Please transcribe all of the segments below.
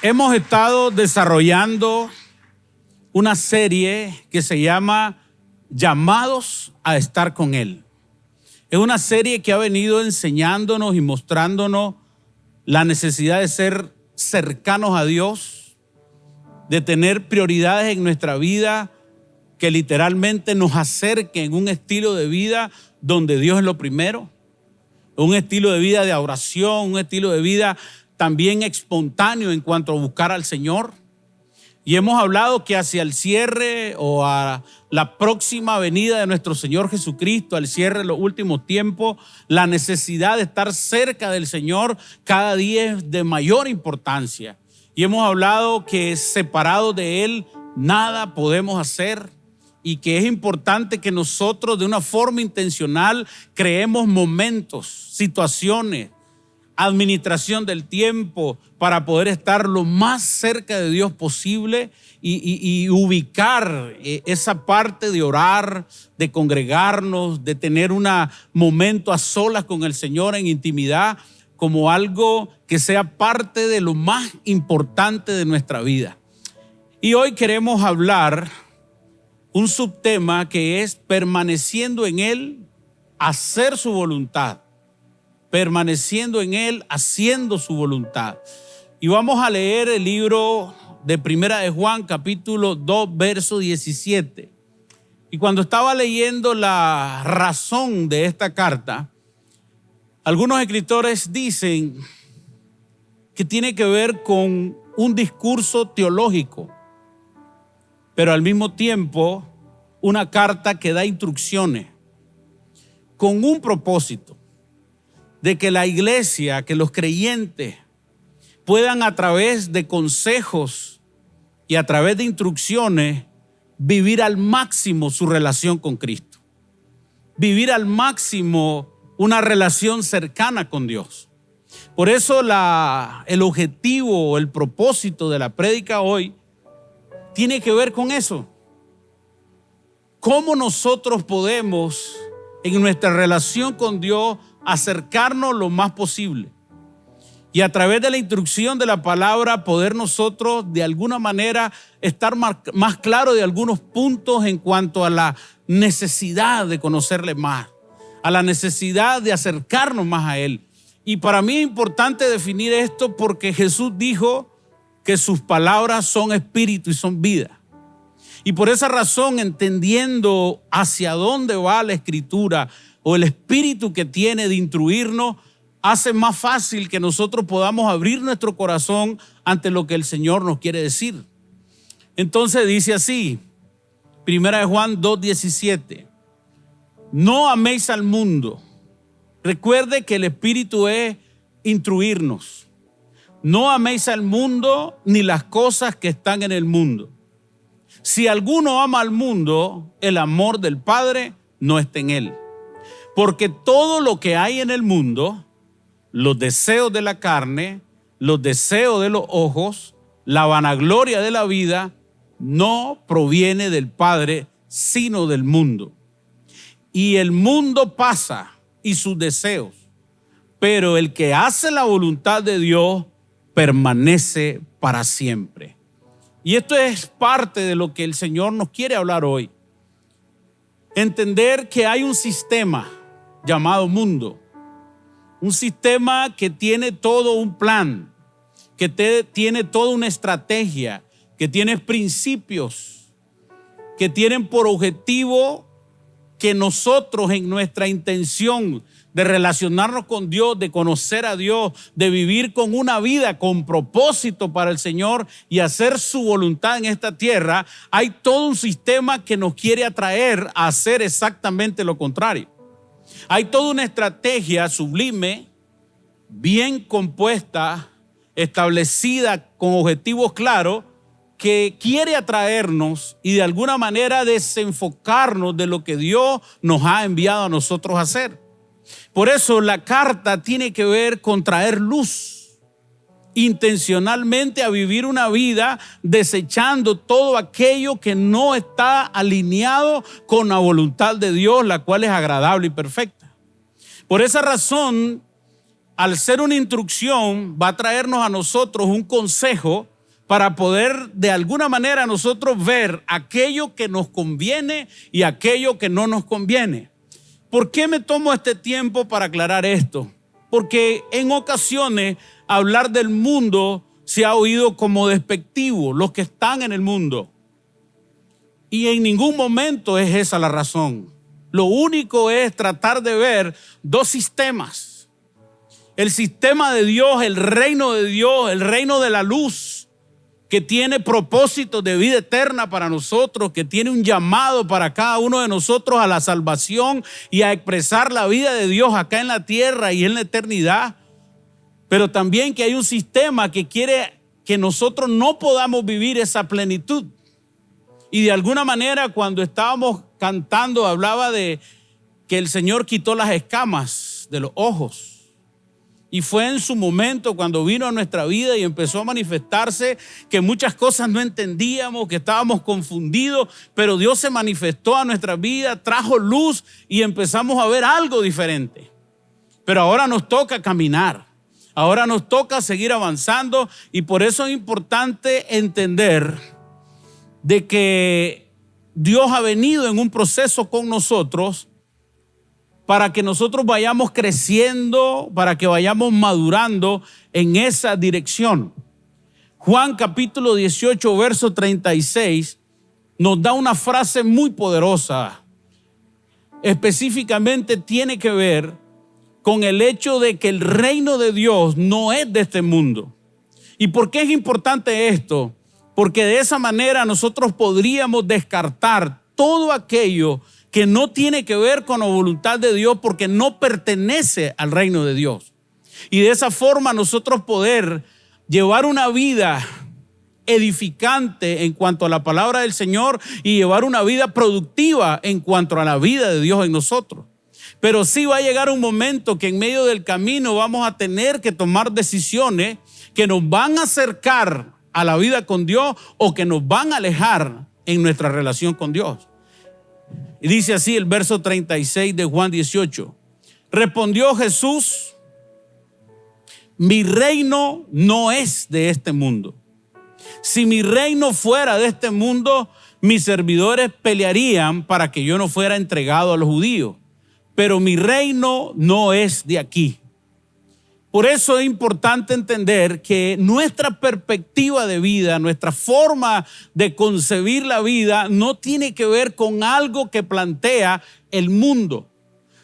Hemos estado desarrollando una serie que se llama Llamados a estar con Él. Es una serie que ha venido enseñándonos y mostrándonos la necesidad de ser cercanos a Dios, de tener prioridades en nuestra vida que literalmente nos acerquen a un estilo de vida donde Dios es lo primero, un estilo de vida de oración, un estilo de vida también espontáneo en cuanto a buscar al Señor. Y hemos hablado que hacia el cierre o a la próxima venida de nuestro Señor Jesucristo, al cierre de los últimos tiempos, la necesidad de estar cerca del Señor cada día es de mayor importancia. Y hemos hablado que separados de Él nada podemos hacer y que es importante que nosotros de una forma intencional creemos momentos, situaciones, administración del tiempo para poder estar lo más cerca de Dios posible y ubicar esa parte de orar, de congregarnos, de tener un momento a solas con el Señor en intimidad como algo que sea parte de lo más importante de nuestra vida. Y hoy queremos hablar un subtema que es permaneciendo en Él, hacer su voluntad. Permaneciendo en Él, haciendo su voluntad. Y vamos a leer el libro de Primera de Juan, capítulo 2, verso 17. Y cuando estaba leyendo la razón de esta carta, algunos escritores dicen que tiene que ver con un discurso teológico, pero al mismo tiempo una carta que da instrucciones con un propósito: de que la iglesia, que los creyentes puedan a través de consejos y a través de instrucciones vivir al máximo su relación con Cristo. Vivir al máximo una relación cercana con Dios. Por eso el objetivo, el propósito de la prédica hoy tiene que ver con eso. ¿Cómo nosotros podemos en nuestra relación con Dios acercarnos lo más posible y a través de la instrucción de la palabra poder nosotros de alguna manera estar más claro de algunos puntos en cuanto a la necesidad de conocerle más, a la necesidad de acercarnos más a Él? Y para mí es importante definir esto porque Jesús dijo que sus palabras son espíritu y son vida. Y por esa razón, entendiendo hacia dónde va la Escritura o el espíritu que tiene de instruirnos, hace más fácil que nosotros podamos abrir nuestro corazón ante lo que el Señor nos quiere decir. Entonces dice así, Primera de Juan 2:17, no améis al mundo. Recuerde que el espíritu es instruirnos. No améis al mundo ni las cosas que están en el mundo. Si alguno ama al mundo, el amor del Padre no está en él. Porque todo lo que hay en el mundo, los deseos de la carne, los deseos de los ojos, la vanagloria de la vida, no proviene del Padre, sino del mundo. Y el mundo pasa y sus deseos, pero el que hace la voluntad de Dios permanece para siempre. Y esto es parte de lo que el Señor nos quiere hablar hoy. Entender que hay un sistema llamado mundo. Un sistema que tiene todo un plan, que tiene toda una estrategia, que tiene principios, que tienen por objetivo que nosotros en nuestra intención de relacionarnos con Dios, de conocer a Dios, de vivir con una vida con propósito para el Señor y hacer su voluntad en esta tierra, hay todo un sistema que nos quiere atraer a hacer exactamente lo contrario. Hay toda una estrategia sublime, bien compuesta, establecida con objetivos claros, que quiere atraernos y de alguna manera desenfocarnos de lo que Dios nos ha enviado a nosotros a hacer. Por eso la carta tiene que ver con traer luz intencionalmente a vivir una vida desechando todo aquello que no está alineado con la voluntad de Dios, la cual es agradable y perfecta. Por esa razón, al ser una instrucción, va a traernos a nosotros un consejo para poder de alguna manera nosotros ver aquello que nos conviene y aquello que no nos conviene. ¿Por qué me tomo este tiempo para aclarar esto? Porque en ocasiones hablar del mundo se ha oído como despectivo, los que están en el mundo. Y en ningún momento es esa la razón. Lo único es tratar de ver dos sistemas. El sistema de Dios, el reino de Dios, el reino de la luz, que tiene propósitos de vida eterna para nosotros, que tiene un llamado para cada uno de nosotros a la salvación y a expresar la vida de Dios acá en la tierra y en la eternidad. Pero también que hay un sistema que quiere que nosotros no podamos vivir esa plenitud. Y de alguna manera cuando estábamos cantando hablaba de que el Señor quitó las escamas de los ojos. Y fue en su momento cuando vino a nuestra vida y empezó a manifestarse que muchas cosas no entendíamos, que estábamos confundidos, pero Dios se manifestó a nuestra vida, trajo luz y empezamos a ver algo diferente. Pero ahora nos toca caminar, ahora nos toca seguir avanzando y por eso es importante entender de que Dios ha venido en un proceso con nosotros para que nosotros vayamos creciendo, para que vayamos madurando en esa dirección. Juan capítulo 18, verso 36, nos da una frase muy poderosa. Específicamente tiene que ver con el hecho de que el reino de Dios no es de este mundo. ¿Y por qué es importante esto? Porque de esa manera nosotros podríamos descartar todo aquello que no tiene que ver con la voluntad de Dios porque no pertenece al reino de Dios. Y de esa forma nosotros poder llevar una vida edificante en cuanto a la palabra del Señor y llevar una vida productiva en cuanto a la vida de Dios en nosotros. Pero sí va a llegar un momento que en medio del camino vamos a tener que tomar decisiones que nos van a acercar a la vida con Dios o que nos van a alejar en nuestra relación con Dios. Y dice así el verso 36 de Juan 18. Respondió Jesús: mi reino no es de este mundo. Si mi reino fuera de este mundo, mis servidores pelearían para que yo no fuera entregado a los judíos. Pero mi reino no es de aquí. Por eso es importante entender que nuestra perspectiva de vida, nuestra forma de concebir la vida no tiene que ver con algo que plantea el mundo,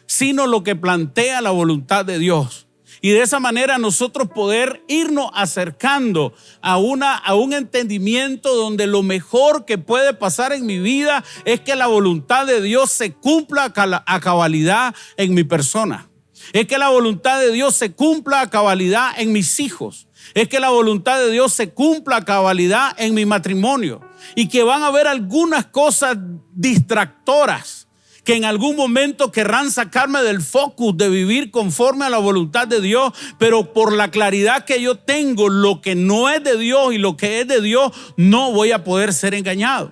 sino lo que plantea la voluntad de Dios. Y de esa manera nosotros poder irnos acercando a un entendimiento donde lo mejor que puede pasar en mi vida es que la voluntad de Dios se cumpla a cabalidad en mi persona. Es que la voluntad de Dios se cumpla a cabalidad en mis hijos. Es que la voluntad de Dios se cumpla a cabalidad en mi matrimonio. Y que van a haber algunas cosas distractoras que en algún momento querrán sacarme del focus de vivir conforme a la voluntad de Dios. Pero por la claridad que yo tengo, lo que no es de Dios y lo que es de Dios, no voy a poder ser engañado.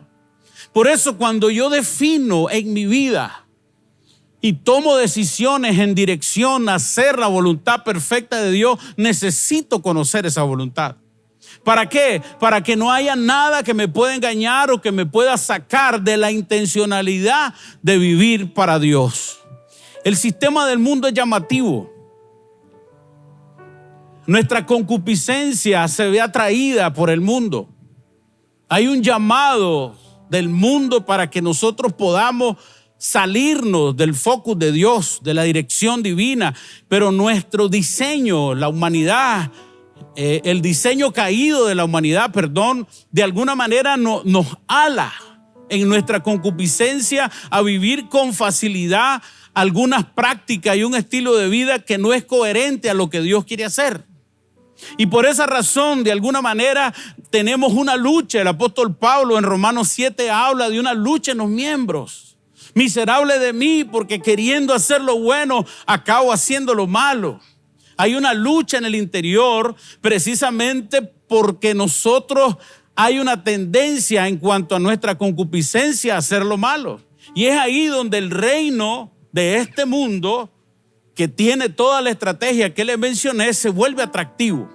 Por eso cuando yo defino en mi vida y tomo decisiones en dirección a hacer la voluntad perfecta de Dios, necesito conocer esa voluntad. ¿Para qué? Para que no haya nada que me pueda engañar o que me pueda sacar de la intencionalidad de vivir para Dios. El sistema del mundo es llamativo. Nuestra concupiscencia se ve atraída por el mundo. Hay un llamado del mundo para que nosotros podamos salirnos del focus de Dios, de la dirección divina, pero nuestro diseño, la humanidad, el diseño caído de la humanidad, de alguna manera nos ala en nuestra concupiscencia a vivir con facilidad algunas prácticas y un estilo de vida que no es coherente a lo que Dios quiere hacer. Y por esa razón, de alguna manera, tenemos una lucha. El apóstol Pablo en Romanos 7 habla de una lucha en los miembros. Miserable de mí, porque queriendo hacer lo bueno, acabo haciendo lo malo. Hay una lucha en el interior precisamente porque nosotros hay una tendencia en cuanto a nuestra concupiscencia a hacer lo malo. Y es ahí donde el reino de este mundo, que tiene toda la estrategia que les mencioné, se vuelve atractivo.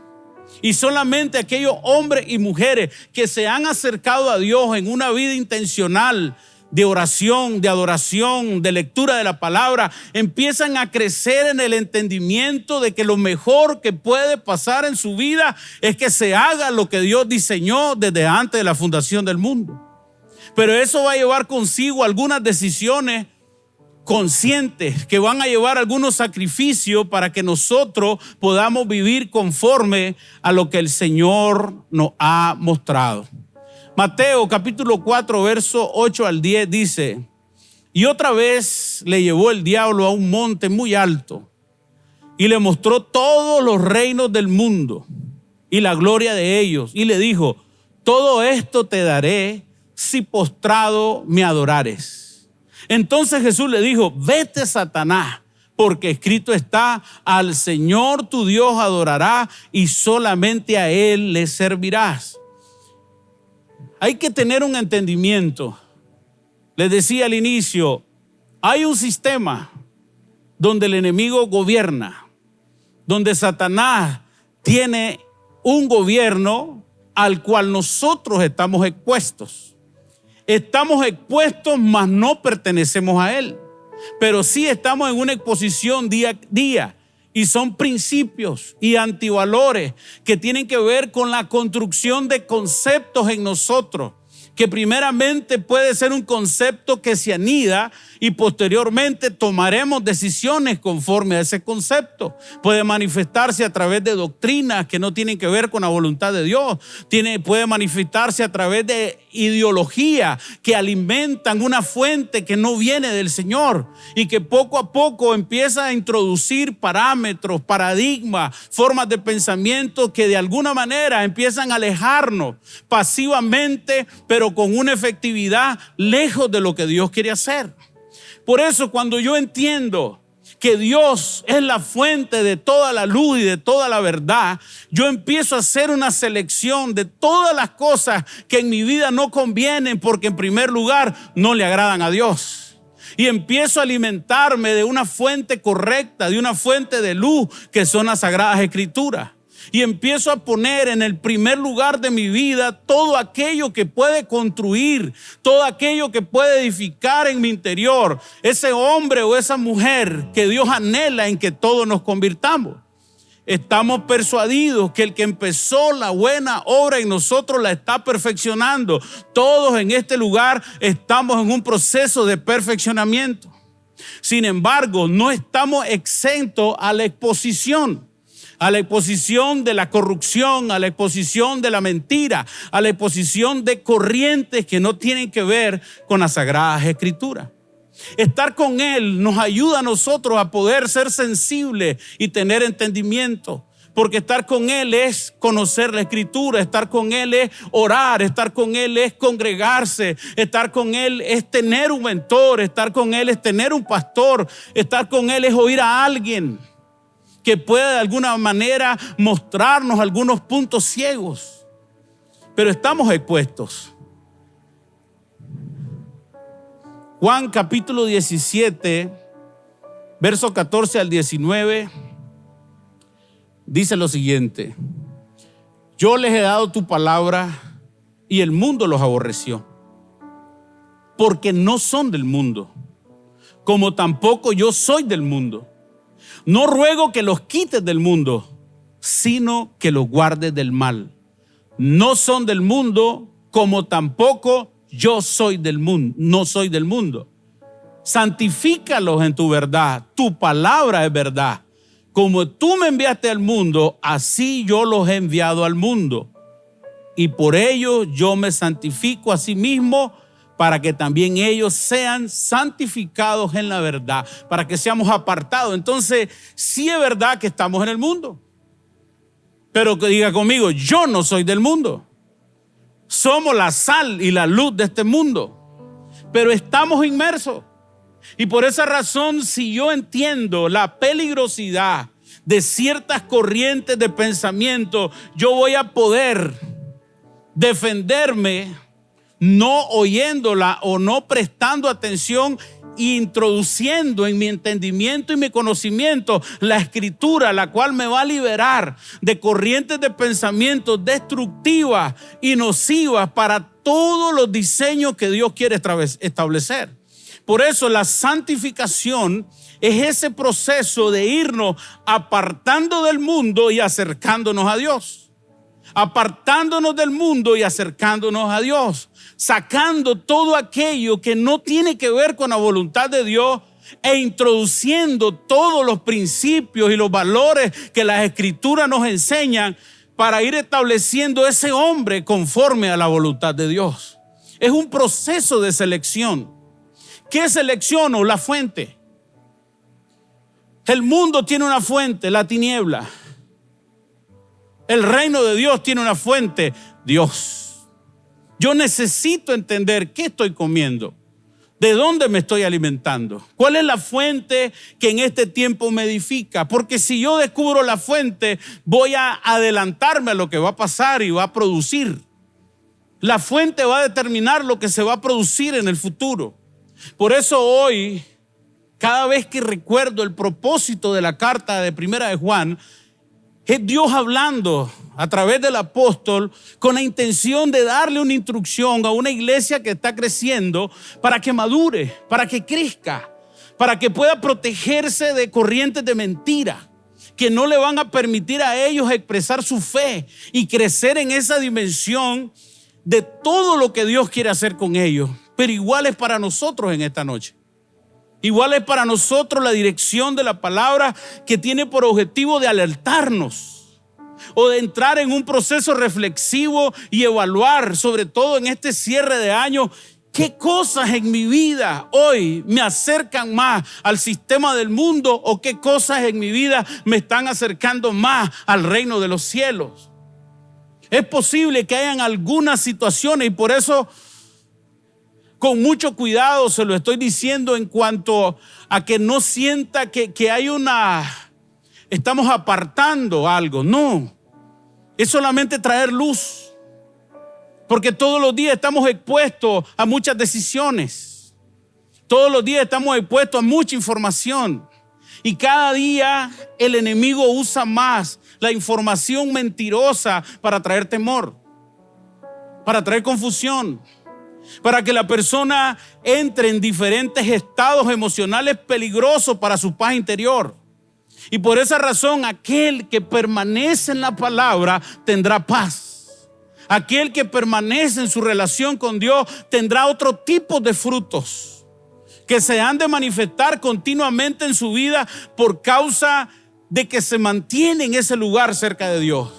Y solamente aquellos hombres y mujeres que se han acercado a Dios en una vida intencional de oración, de adoración, de lectura de la palabra, empiezan a crecer en el entendimiento de que lo mejor que puede pasar en su vida es que se haga lo que Dios diseñó desde antes de la fundación del mundo. Pero eso va a llevar consigo algunas decisiones conscientes que van a llevar algunos sacrificios para que nosotros podamos vivir conforme a lo que el Señor nos ha mostrado. Mateo capítulo 4 verso 8 al 10 dice: y otra vez le llevó el diablo a un monte muy alto y le mostró todos los reinos del mundo y la gloria de ellos, y le dijo: todo esto te daré si postrado me adorares. Entonces Jesús le dijo: vete, Satanás, porque escrito está: al Señor tu Dios adorarás y solamente a Él le servirás. Hay que tener un entendimiento. Les decía al inicio, hay un sistema donde el enemigo gobierna, donde Satanás tiene un gobierno al cual nosotros estamos expuestos. Estamos expuestos, mas no pertenecemos a él. Pero sí estamos en una exposición día a día. Y son principios y antivalores que tienen que ver con la construcción de conceptos en nosotros, que primeramente puede ser un concepto que se anida y posteriormente tomaremos decisiones conforme a ese concepto. Puede manifestarse a través de doctrinas que no tienen que ver con la voluntad de Dios. Puede manifestarse a través de ideología que alimentan una fuente que no viene del Señor y que poco a poco empieza a introducir parámetros, paradigmas, formas de pensamiento que de alguna manera empiezan a alejarnos pasivamente, pero con una efectividad lejos de lo que Dios quiere hacer. Por eso, cuando yo entiendo que Dios es la fuente de toda la luz y de toda la verdad, yo empiezo a hacer una selección de todas las cosas que en mi vida no convienen, porque en primer lugar no le agradan a Dios. Y empiezo a alimentarme de una fuente correcta, de una fuente de luz que son las Sagradas Escrituras. Y empiezo a poner en el primer lugar de mi vida todo aquello que puede construir, todo aquello que puede edificar en mi interior, ese hombre o esa mujer que Dios anhela en que todos nos convirtamos. Estamos persuadidos que el que empezó la buena obra en nosotros la está perfeccionando. Todos en este lugar estamos en un proceso de perfeccionamiento. Sin embargo, no estamos exentos a la exposición de la corrupción, a la exposición de la mentira, a la exposición de corrientes que no tienen que ver con las Sagradas Escrituras. Estar con Él nos ayuda a nosotros a poder ser sensibles y tener entendimiento, porque estar con Él es conocer la Escritura, estar con Él es orar, estar con Él es congregarse, estar con Él es tener un mentor, estar con Él es tener un pastor, estar con Él es oír a alguien que pueda de alguna manera mostrarnos algunos puntos ciegos. Pero estamos expuestos. Juan capítulo 17, verso 14 al 19, dice lo siguiente: yo les he dado tu palabra y el mundo los aborreció, porque no son del mundo, como tampoco yo soy del mundo. No ruego que los quites del mundo, sino que los guardes del mal. No son del mundo, como tampoco yo soy del mundo, no soy del mundo. Santifícalos en tu verdad, tu palabra es verdad. Como tú me enviaste al mundo, así yo los he enviado al mundo. Y por ello yo me santifico a sí mismo, para que también ellos sean santificados en la verdad, para que seamos apartados. Entonces, sí es verdad que estamos en el mundo, pero que diga conmigo: yo no soy del mundo. Somos la sal y la luz de este mundo, pero estamos inmersos. Y por esa razón, si yo entiendo la peligrosidad de ciertas corrientes de pensamiento, yo voy a poder defenderme no oyéndola o no prestando atención y introduciendo en mi entendimiento y mi conocimiento la escritura, la cual me va a liberar de corrientes de pensamiento destructivas y nocivas para todos los diseños que Dios quiere establecer. Por eso la santificación es ese proceso de irnos apartando del mundo y acercándonos a Dios. Apartándonos del mundo y acercándonos a Dios. Sacando todo aquello que no tiene que ver con la voluntad de Dios e introduciendo todos los principios y los valores que las Escrituras nos enseñan para ir estableciendo ese hombre conforme a la voluntad de Dios. Es un proceso de selección. ¿Qué selecciono? La fuente. El mundo tiene una fuente, la tiniebla. El reino de Dios tiene una fuente, Dios. Yo necesito entender qué estoy comiendo, de dónde me estoy alimentando, cuál es la fuente que en este tiempo me edifica. Porque si yo descubro la fuente, voy a adelantarme a lo que va a pasar y va a producir. La fuente va a determinar lo que se va a producir en el futuro. Por eso hoy, cada vez que recuerdo el propósito de la carta de Primera de Juan, es Dios hablando a través del apóstol con la intención de darle una instrucción a una iglesia que está creciendo para que madure, para que crezca, para que pueda protegerse de corrientes de mentira que no le van a permitir a ellos expresar su fe y crecer en esa dimensión de todo lo que Dios quiere hacer con ellos. Pero igual es para nosotros en esta noche. Igual es para nosotros la dirección de la palabra, que tiene por objetivo de alertarnos o de entrar en un proceso reflexivo y evaluar, sobre todo en este cierre de año, qué cosas en mi vida hoy me acercan más al sistema del mundo o qué cosas en mi vida me están acercando más al reino de los cielos. Es posible que hayan algunas situaciones, y por eso con mucho cuidado se lo estoy diciendo, en cuanto a que no sienta que hay estamos apartando algo. No, es solamente traer luz, porque todos los días estamos expuestos a muchas decisiones. Todos los días estamos expuestos a mucha información, y cada día el enemigo usa más la información mentirosa para traer temor, para traer confusión, para que la persona entre en diferentes estados emocionales peligrosos para su paz interior. Y por esa razón, aquel que permanece en la palabra tendrá paz. Aquel que permanece en su relación con Dios tendrá otro tipo de frutos que se han de manifestar continuamente en su vida por causa de que se mantiene en ese lugar cerca de Dios.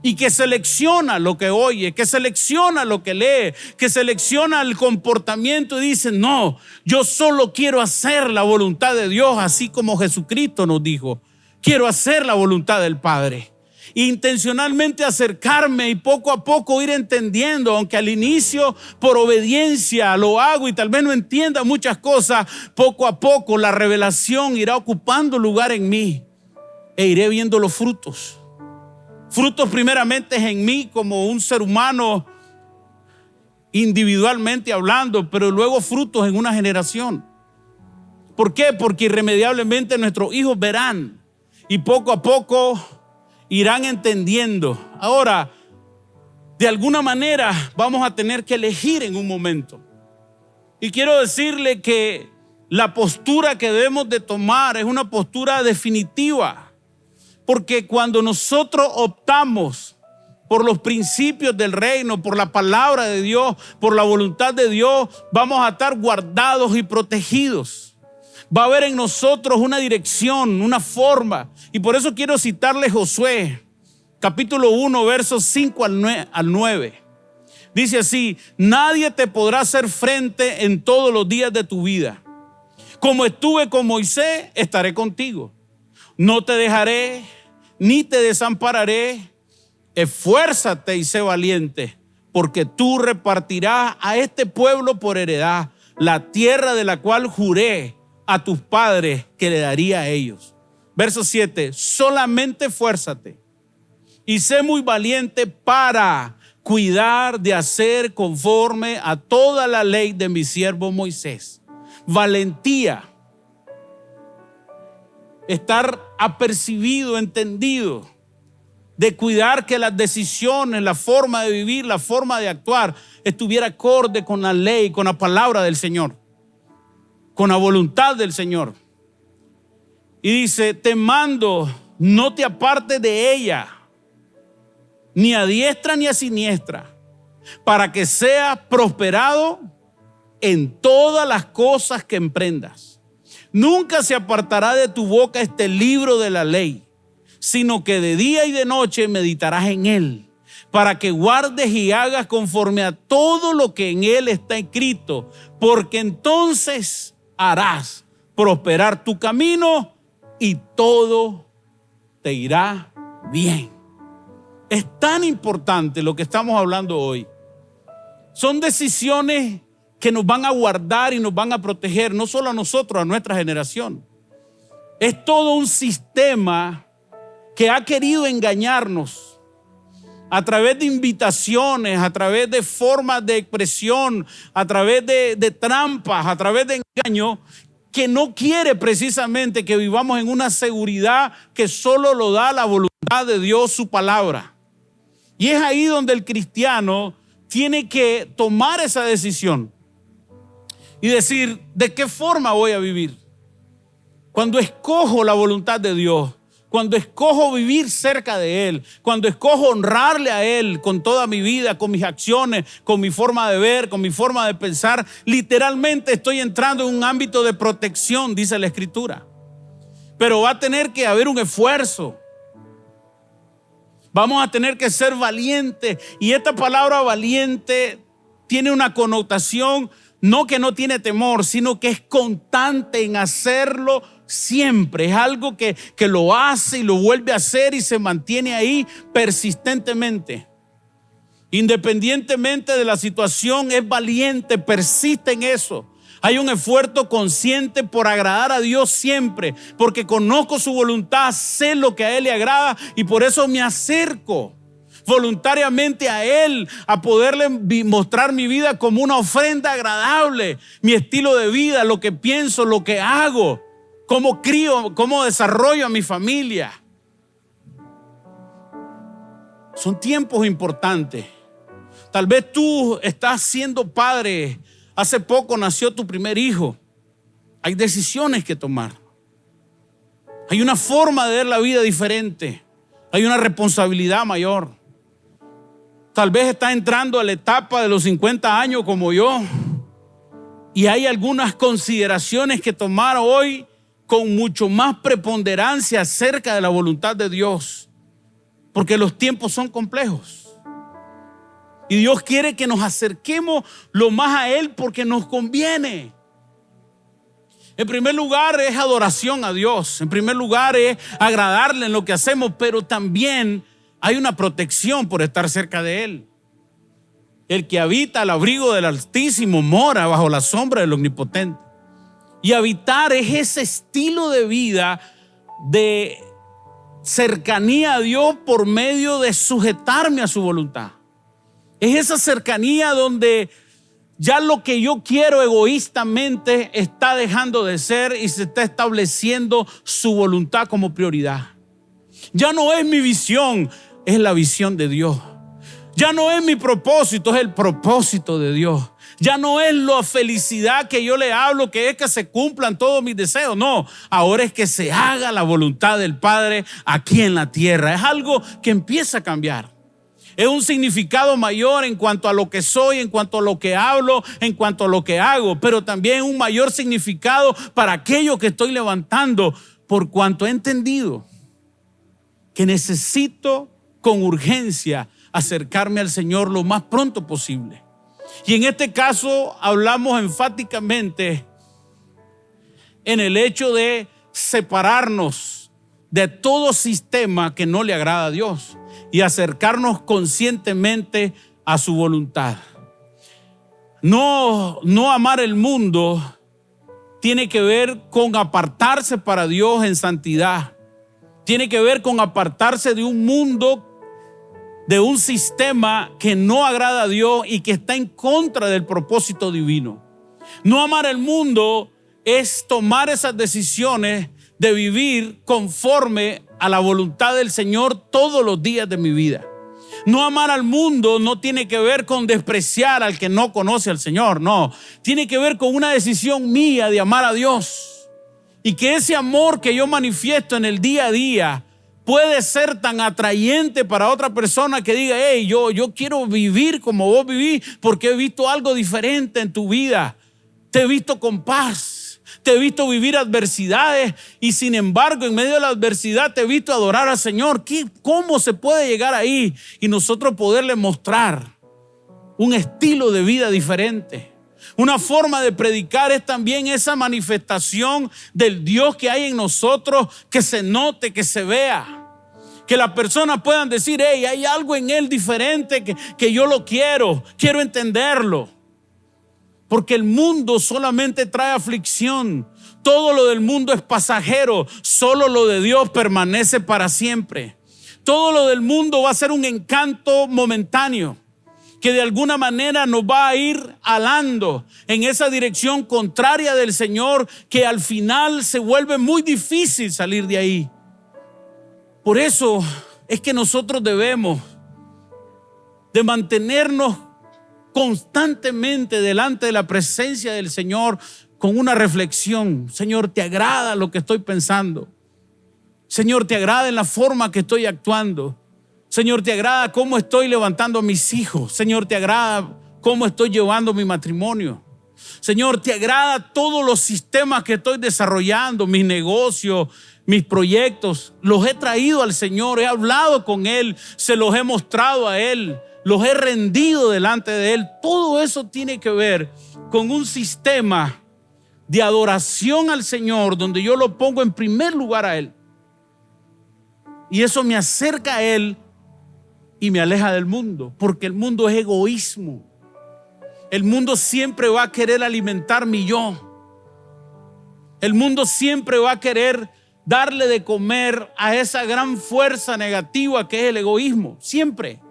Y que selecciona lo que oye, que selecciona lo que lee, que selecciona el comportamiento y dice: no, yo solo quiero hacer la voluntad de Dios, así como Jesucristo nos dijo: quiero hacer la voluntad del Padre. Intencionalmente acercarme y poco a poco ir entendiendo, aunque al inicio por obediencia lo hago y tal vez no entienda muchas cosas, poco a poco la revelación irá ocupando lugar en mí e iré viendo los frutos. Frutos primeramente en mí como un ser humano, individualmente hablando, pero luego frutos en una generación. ¿Por qué? Porque irremediablemente nuestros hijos verán y poco a poco irán entendiendo. Ahora, de alguna manera vamos a tener que elegir en un momento. Y quiero decirle que la postura que debemos de tomar es una postura definitiva. Porque cuando nosotros optamos por los principios del reino, por la palabra de Dios, por la voluntad de Dios, vamos a estar guardados y protegidos. Va a haber en nosotros una dirección, una forma. Y por eso quiero citarle Josué, capítulo 1, versos 5 al 9. Dice así: nadie te podrá hacer frente en todos los días de tu vida. Como estuve con Moisés, estaré contigo. No te dejaré ni te desampararé. Esfuérzate y sé valiente, porque tú repartirás a este pueblo por heredad la tierra de la cual juré a tus padres que le daría a ellos. Verso 7. Solamente esfuérzate y sé muy valiente para cuidar de hacer conforme a toda la ley de mi siervo Moisés. valentía, estar apercibido, entendido, de cuidar que las decisiones, la forma de vivir, la forma de actuar estuviera acorde con la ley, con la palabra del Señor, con la voluntad del Señor. Y dice, te mando, no te apartes de ella, ni a diestra ni a siniestra, para que seas prosperado en todas las cosas que emprendas. Nunca se apartará de tu boca este libro de la ley, sino que de día y de noche meditarás en él, para que guardes y hagas conforme a todo lo que en él está escrito, porque entonces harás prosperar tu camino y todo te irá bien. Es tan importante lo que estamos hablando hoy. Son decisiones que nos van a guardar y nos van a proteger, no solo a nosotros, a nuestra generación. Es todo un sistema que ha querido engañarnos a través de invitaciones, a través de formas de expresión, a través de trampas, a través de engaño, que no quiere precisamente que vivamos en una seguridad que solo lo da la voluntad de Dios, su palabra. Y es ahí donde el cristiano tiene que tomar esa decisión y decir, ¿de qué forma voy a vivir? Cuando escojo la voluntad de Dios, cuando escojo vivir cerca de Él, cuando escojo honrarle a Él con toda mi vida, con mis acciones, con mi forma de ver, con mi forma de pensar, literalmente estoy entrando en un ámbito de protección, dice la Escritura. Pero va a tener que haber un esfuerzo. Vamos a tener que ser valientes. Y esta palabra valiente tiene una connotación, no que no tiene temor, sino que es constante en hacerlo siempre. Es algo que lo hace y lo vuelve a hacer y se mantiene ahí persistentemente. Independientemente de la situación, es valiente, persiste en eso. Hay un esfuerzo consciente por agradar a Dios siempre, porque conozco su voluntad, sé lo que a Él le agrada y por eso me acerco voluntariamente a Él, a poderle mostrar mi vida como una ofrenda agradable, mi estilo de vida, lo que pienso, lo que hago, cómo crío, cómo desarrollo a mi familia. Son tiempos importantes. Tal vez tú estás siendo padre. Hace poco nació tu primer hijo. Hay decisiones que tomar. Hay una forma de ver la vida diferente. Hay una responsabilidad mayor. Tal vez estás entrando a la etapa de los 50 años como yo. Y hay algunas consideraciones que tomar hoy con mucho más preponderancia acerca de la voluntad de Dios. Porque los tiempos son complejos. Y Dios quiere que nos acerquemos lo más a Él porque nos conviene. En primer lugar es adoración a Dios. En primer lugar es agradarle en lo que hacemos, pero también hay una protección por estar cerca de Él. El que habita al abrigo del Altísimo mora bajo la sombra del Omnipotente. Y habitar es ese estilo de vida de cercanía a Dios por medio de sujetarme a su voluntad. Es esa cercanía donde ya lo que yo quiero egoístamente está dejando de ser y se está estableciendo su voluntad como prioridad. Ya no es mi visión, es la visión de Dios. Ya no es mi propósito, es el propósito de Dios. Ya no es la felicidad que yo le hablo, que es que se cumplan todos mis deseos. No, ahora es que se haga la voluntad del Padre aquí en la tierra. Es algo que empieza a cambiar. Es un significado mayor en cuanto a lo que soy, en cuanto a lo que hablo, en cuanto a lo que hago, pero también un mayor significado para aquello que estoy levantando, por cuanto he entendido que necesito con urgencia acercarme al Señor lo más pronto posible. Y en este caso hablamos enfáticamente en el hecho de separarnos de todo sistema que no le agrada a Dios y acercarnos conscientemente a su voluntad. No amar el mundo tiene que ver con apartarse para Dios en santidad. Tiene que ver con apartarse de un mundo, de un sistema que no agrada a Dios y que está en contra del propósito divino. No amar el mundo es tomar esas decisiones de vivir conforme a la voluntad del Señor todos los días de mi vida. No amar al mundo no tiene que ver con despreciar al que no conoce al Señor, no. Tiene que ver con una decisión mía de amar a Dios. Y que ese amor que yo manifiesto en el día a día puede ser tan atrayente para otra persona que diga, hey, yo quiero vivir como vos vivís porque he visto algo diferente en tu vida. Te he visto con paz, te he visto vivir adversidades y sin embargo en medio de la adversidad te he visto adorar al Señor. ¿Cómo se puede llegar ahí y nosotros poderle mostrar un estilo de vida diferente? Una forma de predicar es también esa manifestación del Dios que hay en nosotros, que se note, que se vea. Que las personas puedan decir, hey, hay algo en él diferente que yo lo quiero entenderlo. Porque el mundo solamente trae aflicción. Todo lo del mundo es pasajero, solo lo de Dios permanece para siempre. Todo lo del mundo va a ser un encanto momentáneo, que de alguna manera nos va a ir alando en esa dirección contraria del Señor, que al final se vuelve muy difícil salir de ahí. Por eso es que nosotros debemos de mantenernos constantemente delante de la presencia del Señor con una reflexión. Señor, ¿te agrada lo que estoy pensando? Señor, ¿te agrada en la forma que estoy actuando? Señor, ¿te agrada cómo estoy levantando a mis hijos? Señor, ¿te agrada cómo estoy llevando mi matrimonio? Señor, ¿te agrada todos los sistemas que estoy desarrollando, mis negocios, mis proyectos? Los he traído al Señor, he hablado con Él, se los he mostrado a Él, los he rendido delante de Él. Todo eso tiene que ver con un sistema de adoración al Señor donde yo lo pongo en primer lugar a Él. Y eso me acerca a Él y me aleja del mundo, porque el mundo es egoísmo. El mundo siempre va a querer alimentar mi yo. El mundo siempre va a querer darle de comer a esa gran fuerza negativa que es el egoísmo, siempre.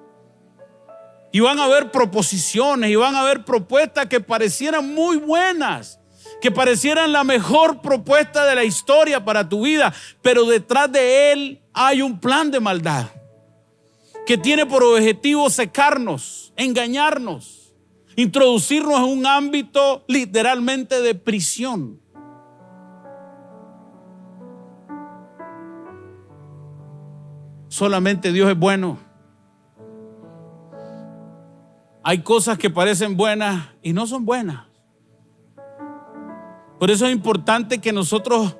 Y van a haber proposiciones y van a haber propuestas que parecieran muy buenas, que parecieran la mejor propuesta de la historia para tu vida, pero detrás de él hay un plan de maldad que tiene por objetivo secarnos, engañarnos, introducirnos en un ámbito literalmente de prisión. Solamente Dios es bueno. Hay cosas que parecen buenas y no son buenas. Por eso es importante que nosotros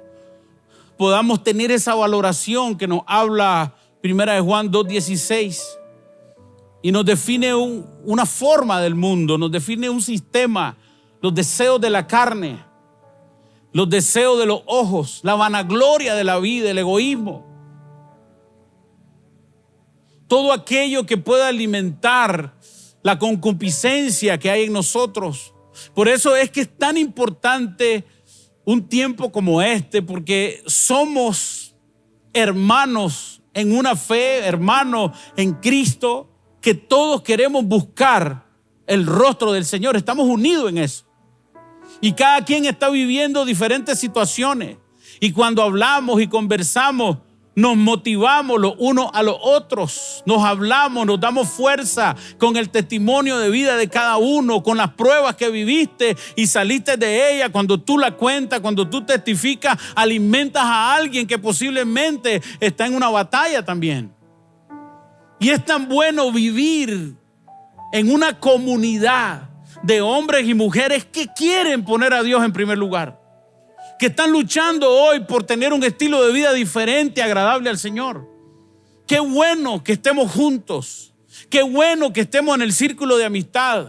podamos tener esa valoración que nos habla 1 Juan 2:16 y nos define una forma del mundo, nos define un sistema, los deseos de la carne, los deseos de los ojos, la vanagloria de la vida, el egoísmo. Todo aquello que pueda alimentar la concupiscencia que hay en nosotros. Por eso es que es tan importante un tiempo como este, porque somos hermanos en una fe, hermanos en Cristo, que todos queremos buscar el rostro del Señor. Estamos unidos en eso. Y cada quien está viviendo diferentes situaciones. Y cuando hablamos y conversamos, nos motivamos los unos a los otros, nos hablamos, nos damos fuerza con el testimonio de vida de cada uno, con las pruebas que viviste y saliste de ella. Cuando tú la cuentas, cuando tú testificas, alimentas a alguien que posiblemente está en una batalla también. Y es tan bueno vivir en una comunidad de hombres y mujeres que quieren poner a Dios en primer lugar, que están luchando hoy por tener un estilo de vida diferente, agradable al Señor. Qué bueno que estemos juntos. Qué bueno que estemos en el círculo de amistad.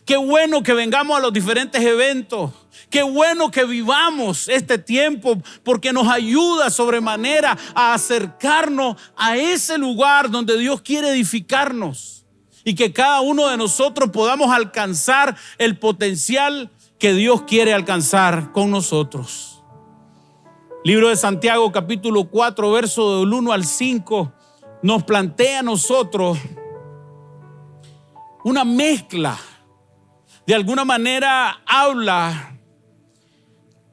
Qué bueno que vengamos a los diferentes eventos. Qué bueno que vivamos este tiempo, porque nos ayuda sobremanera a acercarnos a ese lugar donde Dios quiere edificarnos y que cada uno de nosotros podamos alcanzar el potencial que Dios quiere alcanzar con nosotros. Libro de Santiago, capítulo 4, verso del 1 al 5, nos plantea a nosotros una mezcla. De alguna manera habla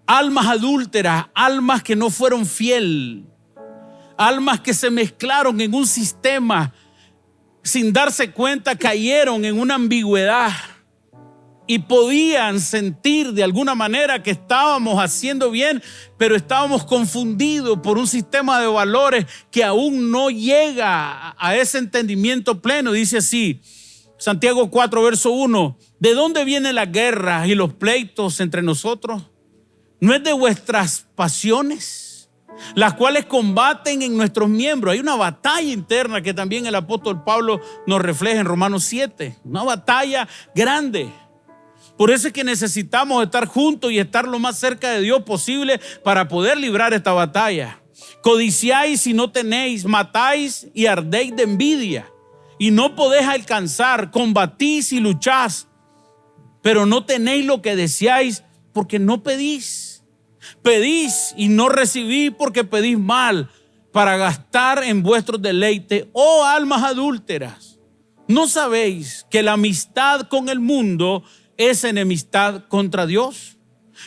almas adúlteras, almas que no fueron fiel, almas que se mezclaron en un sistema, sin darse cuenta cayeron en una ambigüedad y podían sentir de alguna manera que estábamos haciendo bien, pero estábamos confundidos por un sistema de valores que aún no llega a ese entendimiento pleno. Dice así, Santiago 4, verso 1, ¿de dónde vienen las guerras y los pleitos entre nosotros? ¿No es de vuestras pasiones, las cuales combaten en nuestros miembros? Hay una batalla interna que también el apóstol Pablo nos refleja en Romanos 7, una batalla grande. Por eso es que necesitamos estar juntos y estar lo más cerca de Dios posible para poder librar esta batalla. Codiciáis y no tenéis, matáis y ardéis de envidia y no podéis alcanzar, combatís y lucháis, pero no tenéis lo que deseáis porque no pedís. Pedís y no recibís porque pedís mal, para gastar en vuestros deleites. Oh almas adúlteras, ¿no sabéis que la amistad con el mundo es enemistad contra Dios?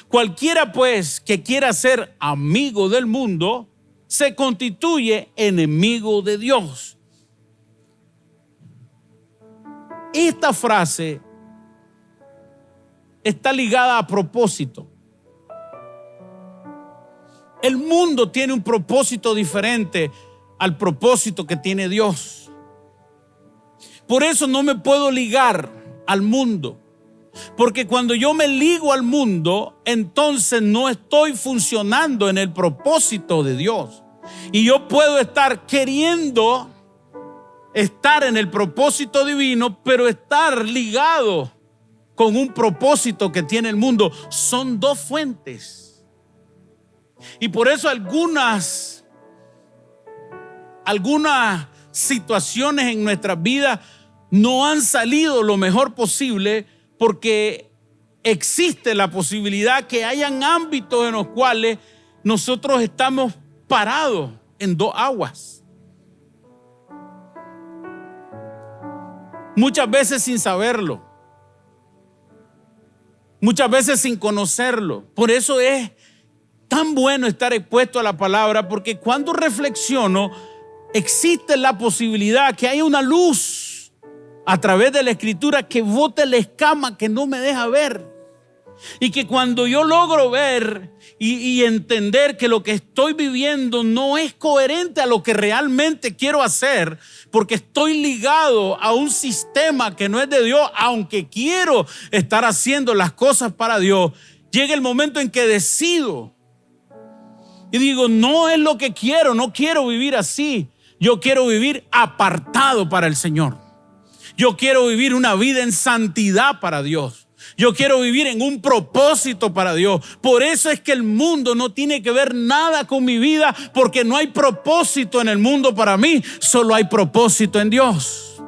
Cualquiera pues que quiera ser amigo del mundo se constituye enemigo de Dios. Esta frase está ligada a propósito. El mundo tiene un propósito diferente al propósito que tiene Dios. Por eso no me puedo ligar al mundo. Porque cuando yo me ligo al mundo, entonces no estoy funcionando en el propósito de Dios. Y yo puedo estar queriendo estar en el propósito divino, pero estar ligado con un propósito que tiene el mundo. Son dos fuentes. Y por eso algunas situaciones en nuestras vidas no han salido lo mejor posible, porque existe la posibilidad que hayan ámbitos en los cuales nosotros estamos parados en dos aguas. Muchas veces sin saberlo, muchas veces sin conocerlo. Por eso es tan bueno estar expuesto a la palabra, porque cuando reflexiono, existe la posibilidad que haya una luz a través de la escritura que bote la escama que no me deja ver. Y que cuando yo logro ver y entender que lo que estoy viviendo no es coherente a lo que realmente quiero hacer, porque estoy ligado a un sistema que no es de Dios, aunque quiero estar haciendo las cosas para Dios, llega el momento en que decido y digo, no es lo que quiero, no quiero vivir así. Yo quiero vivir apartado para el Señor. Yo quiero vivir una vida en santidad para Dios. Yo quiero vivir en un propósito para Dios. Por eso es que el mundo no tiene que ver nada con mi vida, porque no hay propósito en el mundo para mí, solo hay propósito en Dios.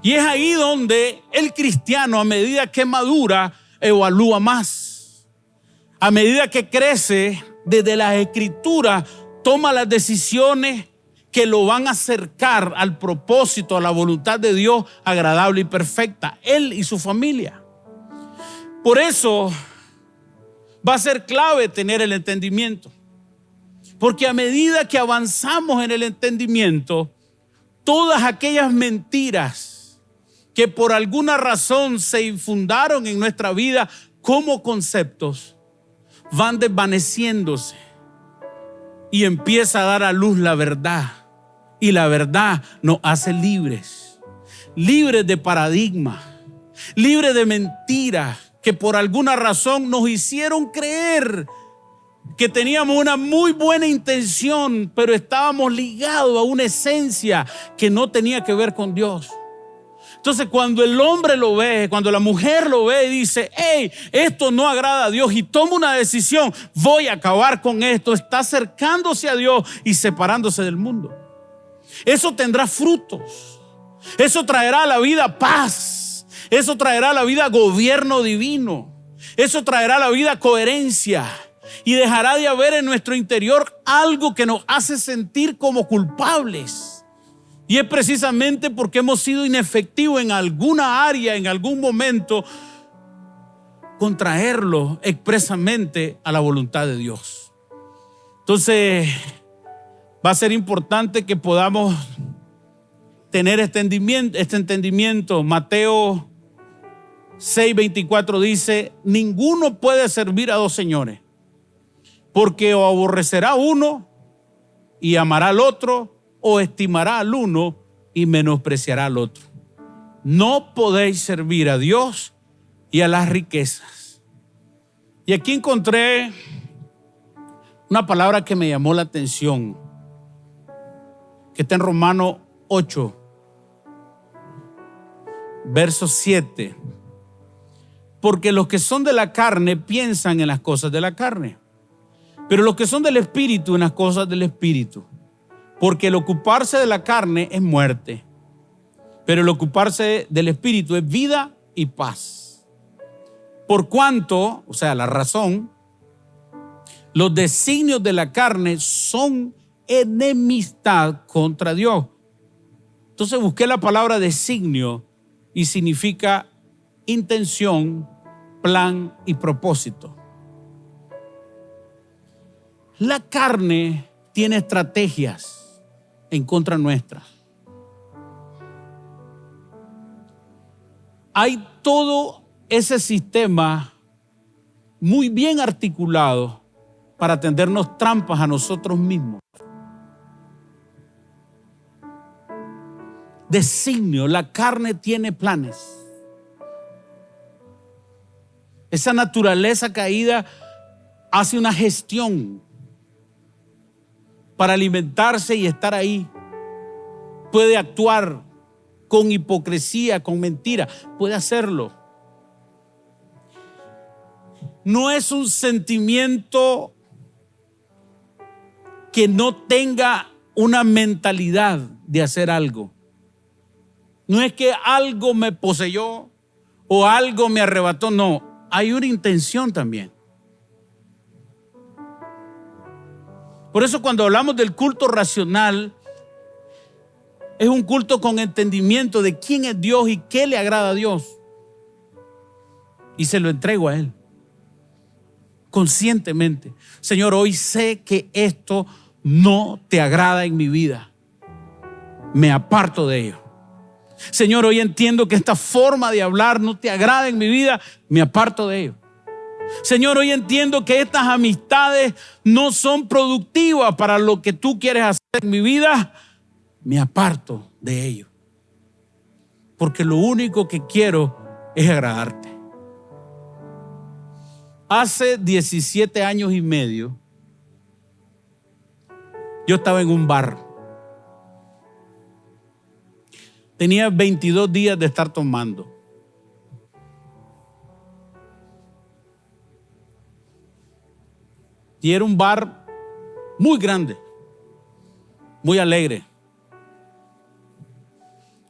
Y es ahí donde el cristiano, a medida que madura, evalúa más. A medida que crece, desde las escrituras, toma las decisiones que lo van a acercar al propósito, a la voluntad de Dios agradable y perfecta, él y su familia. Por eso va a ser clave tener el entendimiento, porque a medida que avanzamos en el entendimiento, todas aquellas mentiras que por alguna razón se infundaron en nuestra vida como conceptos van desvaneciéndose y empieza a dar a luz la verdad. Y la verdad nos hace libres de paradigmas, libres de mentiras que por alguna razón nos hicieron creer que teníamos una muy buena intención, pero estábamos ligados a una esencia que no tenía que ver con Dios. Entonces, cuando el hombre lo ve, cuando la mujer lo ve y dice, hey, esto no agrada a Dios, y toma una decisión, voy a acabar con esto, está acercándose a Dios y separándose del mundo. Eso tendrá frutos. Eso traerá a la vida paz. Eso traerá a la vida gobierno divino. Eso traerá a la vida coherencia. Y dejará de haber en nuestro interior algo que nos hace sentir como culpables. Y es precisamente porque hemos sido inefectivos en alguna área, en algún momento, contraerlo expresamente a la voluntad de Dios. Entonces, va a ser importante que podamos tener este entendimiento. Mateo 6:24 dice: ninguno puede servir a dos señores, porque o aborrecerá a uno y amará al otro, o estimará al uno y menospreciará al otro. No podéis servir a Dios y a las riquezas. Y aquí encontré una palabra que me llamó la atención, que está en Romanos 8, verso 7. Porque los que son de la carne piensan en las cosas de la carne, pero los que son del Espíritu en las cosas del Espíritu. Porque el ocuparse de la carne es muerte, pero el ocuparse del Espíritu es vida y paz. Por cuanto, o sea, la razón, los designios de la carne son enemistad contra Dios. Entonces busqué la palabra designio y significa intención, plan y propósito. La carne tiene estrategias en contra nuestra. Hay todo ese sistema muy bien articulado para tendernos trampas a nosotros mismos. Designio, la carne tiene planes. Esa naturaleza caída hace una gestión para alimentarse y estar ahí. Puede actuar con hipocresía, con mentira, puede hacerlo. No es un sentimiento que no tenga una mentalidad de hacer algo. No es que algo me poseyó o algo me arrebató, no, hay una intención también. Por eso cuando hablamos del culto racional, es un culto con entendimiento de quién es Dios y qué le agrada a Dios. Y se lo entrego a Él, conscientemente. Señor, hoy sé que esto no te agrada en mi vida. Me aparto de ello. Señor, hoy entiendo que esta forma de hablar no te agrada en mi vida. Me aparto de ello. Señor, hoy entiendo que estas amistades no son productivas para lo que tú quieres hacer en mi vida. Me aparto de ello. Porque lo único que quiero es agradarte. Hace 17 años y medio, yo estaba en un bar. Tenía 22 días de estar tomando. Y era un bar muy grande, muy alegre.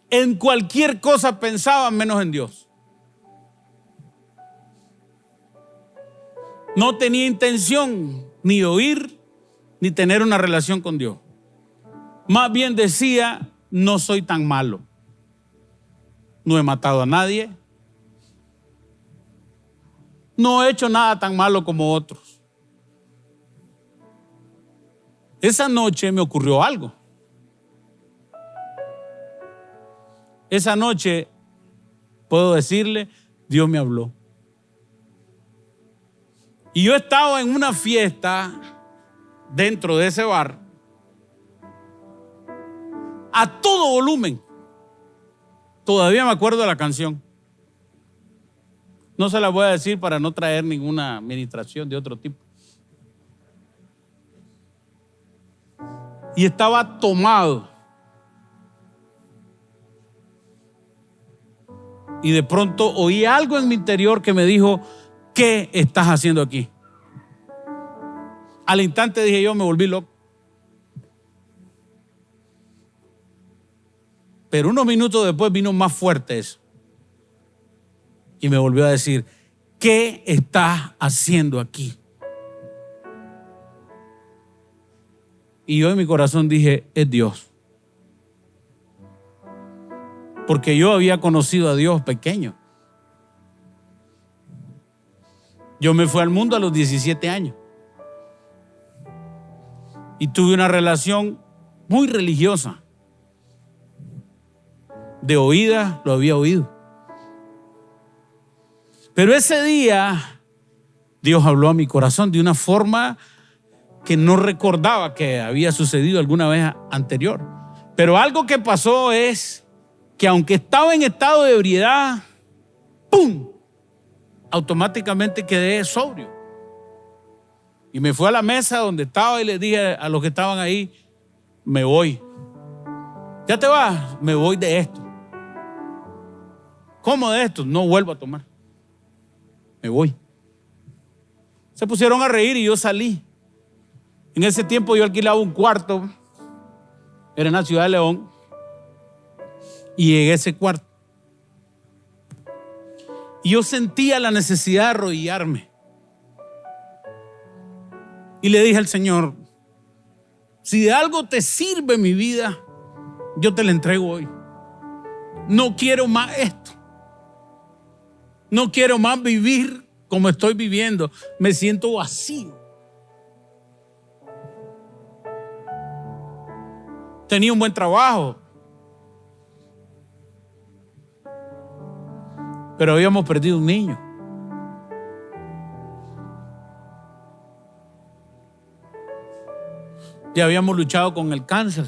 En cualquier cosa pensaba menos en Dios. No tenía intención ni de oír ni tener una relación con Dios. Más bien decía, no soy tan malo. No he matado a nadie. No he hecho nada tan malo como otros. Esa noche me ocurrió algo. Esa noche, puedo decirle, Dios me habló. Y yo estaba en una fiesta dentro de ese bar a todo volumen. Todavía me acuerdo de la canción. No se la voy a decir para no traer ninguna administración de otro tipo. Y estaba tomado. Y de pronto oí algo en mi interior que me dijo, ¿qué estás haciendo aquí? Al instante dije yo, me volví loco. Pero unos minutos después vino más fuerte eso. Y me volvió a decir, ¿qué estás haciendo aquí? Y yo en mi corazón dije, es Dios. Porque yo había conocido a Dios pequeño. Yo me fui al mundo a los 17 años y tuve una relación muy religiosa. De oída lo había oído. Pero ese día Dios habló a mi corazón de una forma que no recordaba que había sucedido alguna vez anterior. Pero algo que pasó es que aunque estaba en estado de ebriedad, ¡pum!, automáticamente quedé sobrio. Y me fui a la mesa donde estaba y les dije a los que estaban ahí: me voy. ¿Ya te vas? Me voy de esto. ¿Cómo de esto? No vuelvo a tomar. Me voy. Se pusieron a reír y yo salí. En ese tiempo yo alquilaba un cuarto. Era en la ciudad de León. Y llegué a ese cuarto. Y yo sentía la necesidad de arrodillarme. Y le dije al Señor: si de algo te sirve mi vida, yo te la entrego hoy. No quiero más esto. No quiero más vivir como estoy viviendo. Me siento vacío. Tenía un buen trabajo, pero habíamos perdido un niño. Ya habíamos luchado con el cáncer.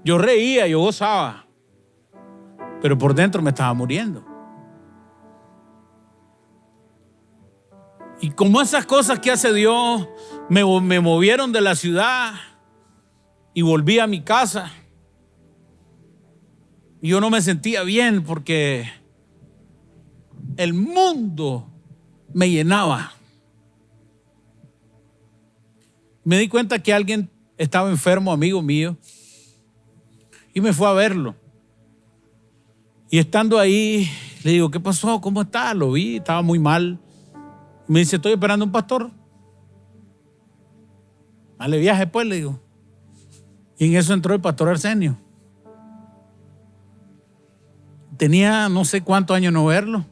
Yo reía, yo gozaba, pero por dentro me estaba muriendo. Y como esas cosas que hace Dios me movieron de la ciudad y volví a mi casa, y yo no me sentía bien porque el mundo me llenaba. Me di cuenta que alguien estaba enfermo, amigo mío, y me fue a verlo. Y estando ahí, le digo: ¿qué pasó? ¿Cómo está? Lo vi, estaba muy mal. Me dice: estoy esperando un pastor. Dale viaje pues, le digo. Y en eso entró el pastor Arsenio. Tenía no sé cuántos años no verlo.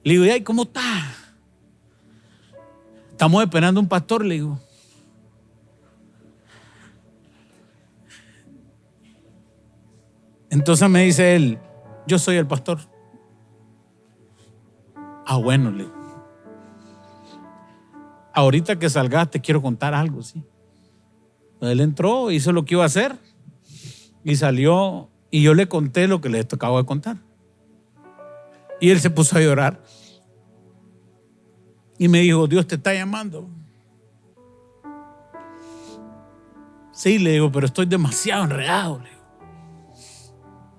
Le digo: ¿y cómo está? Estamos esperando un pastor, le digo. Entonces me dice él: yo soy el pastor. Ah, bueno, le digo. Ahorita que salgas te quiero contar algo, ¿sí? Él entró, hizo lo que iba a hacer y salió, y yo le conté lo que le tocaba de contar. Y él se puso a llorar y me dijo: Dios te está llamando. Sí, le digo, pero estoy demasiado enredado, le digo.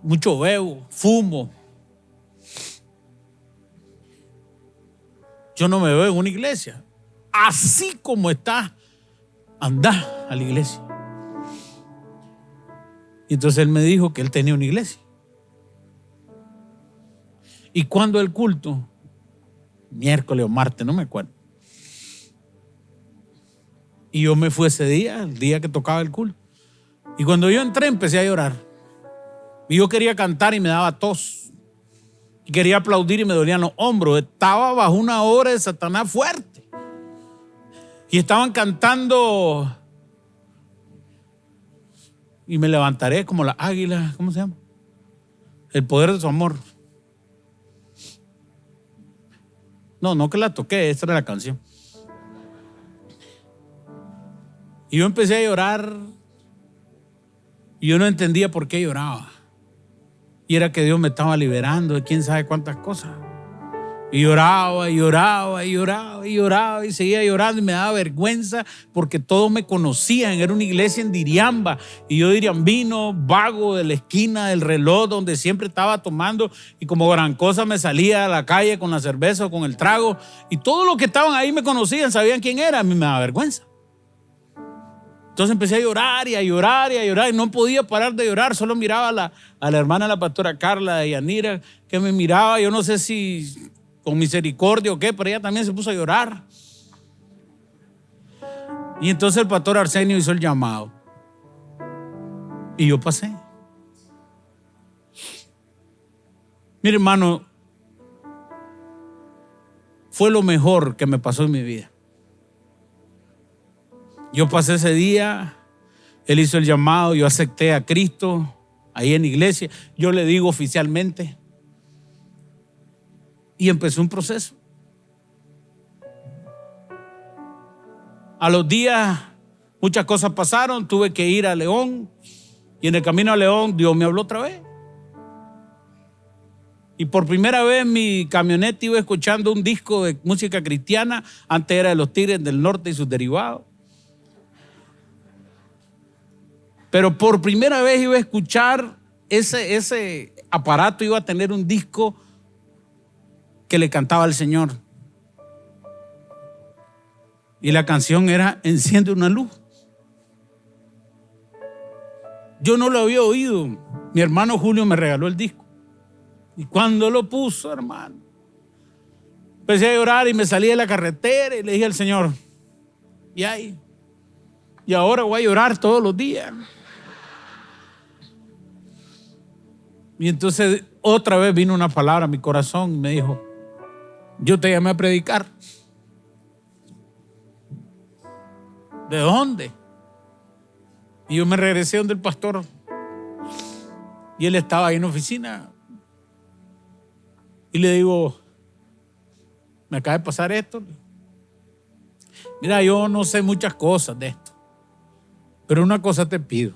Mucho bebo, fumo. Yo no me veo en una iglesia. Así como estás, anda a la iglesia. Y entonces él me dijo que él tenía una iglesia. ¿Y cuándo el culto? Miércoles o martes, no me acuerdo. Y yo me fui ese día, el día que tocaba el culto. Y cuando yo entré empecé a llorar. Y yo quería cantar y me daba tos. Y quería aplaudir y me dolían los hombros. Estaba bajo una obra de Satanás fuerte. Y estaban cantando: y me levantaré como la águila. ¿Cómo se llama? El poder de su amor. No que la toqué, esta era la canción. Y yo empecé a llorar. Y yo no entendía por qué lloraba. Y era que Dios me estaba liberando de quién sabe cuántas cosas. Y lloraba, y lloraba, y lloraba, y lloraba, y seguía llorando, y me daba vergüenza porque todos me conocían. Era una iglesia en Diriamba, y yo diriambino, vago de la esquina del reloj donde siempre estaba tomando, y como gran cosa me salía a la calle con la cerveza o con el trago, y todos los que estaban ahí me conocían, sabían quién era. A mí me daba vergüenza. Entonces empecé a llorar y a llorar y a llorar, y no podía parar de llorar. Solo miraba a la hermana, la pastora Carla de Yanira, que me miraba. Yo no sé si con misericordia o qué, pero ella también se puso a llorar. Y entonces el pastor Arsenio hizo el llamado. Y yo pasé. Mire, hermano, fue lo mejor que me pasó en mi vida. Yo pasé ese día, él hizo el llamado, yo acepté a Cristo ahí en la iglesia, yo le digo oficialmente, y empezó un proceso. A los días muchas cosas pasaron, tuve que ir a León, y en el camino a León Dios me habló otra vez. Y por primera vez mi camioneta iba escuchando un disco de música cristiana. Antes era de los Tigres del Norte y sus derivados. Pero por primera vez iba a escuchar ese aparato, iba a tener un disco que le cantaba al Señor. Y la canción era Enciende una luz. Yo no lo había oído. Mi hermano Julio me regaló el disco. Y cuando lo puso, hermano, empecé a llorar y me salí de la carretera y le dije al Señor, y ahora voy a llorar todos los días. Y entonces otra vez vino una palabra a mi corazón y me dijo, yo te llamé a predicar. ¿De dónde? Y yo me regresé donde el pastor y él estaba ahí en la oficina. Y le digo, me acaba de pasar esto. Mira, yo no sé muchas cosas de esto, pero una cosa te pido: